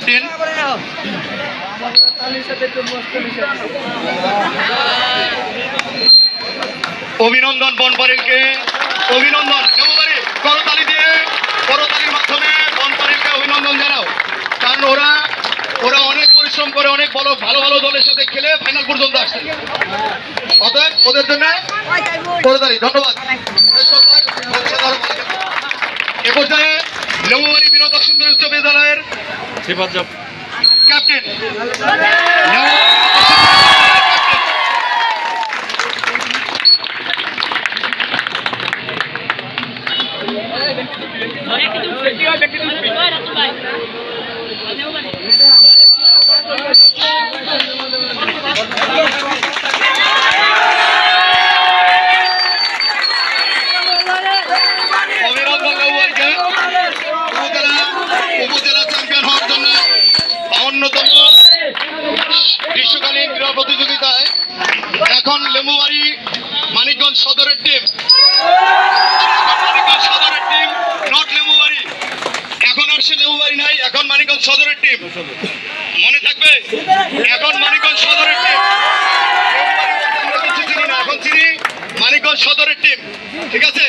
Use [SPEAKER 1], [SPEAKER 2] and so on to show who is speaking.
[SPEAKER 1] Captain. অভিনন্দন বনপাড়িলকে, অভিনন্দন। লেবুবাড়ি করতালি দিয়ে, করতালির মাধ্যমে বনপাড়িলকে অভিনন্দন জানাও, কারণ ওরা অনেক পরিশ্রম করে, অনেক ভালো ভালো দলের সাথে খেলে ফাইনাল পর্যন্ত আসছে। অতএব ওদের জন্য করতালি, ধন্যবাদ। এ পর্যায়ে লেবুবাড়ি বিনোদক সুন্দর উচ্চ বিদ্যালয়ের ক্যাপ্টেন উপজেলা চ্যাম্পিয়ন হওয়ার জন্য 52তম গ্রীষ্মকালীন ক্রীড়া প্রতিযোগিতায় এখন লেবুবাড়ি মানিকগঞ্জ সদরের টিম, মানিকগঞ্জ সদরের টিম, নট লেবুবাড়ি। এখন আর সে লেবুবাড়ি নাই, এখন মানিকগঞ্জ সদরের টিম, মনে থাকবে। এখন মানিকগঞ্জ সদরের টিম, আমরা কিছু চিনি না, এখন চিনি মানিকগঞ্জ সদরের টিম, ঠিক আছে।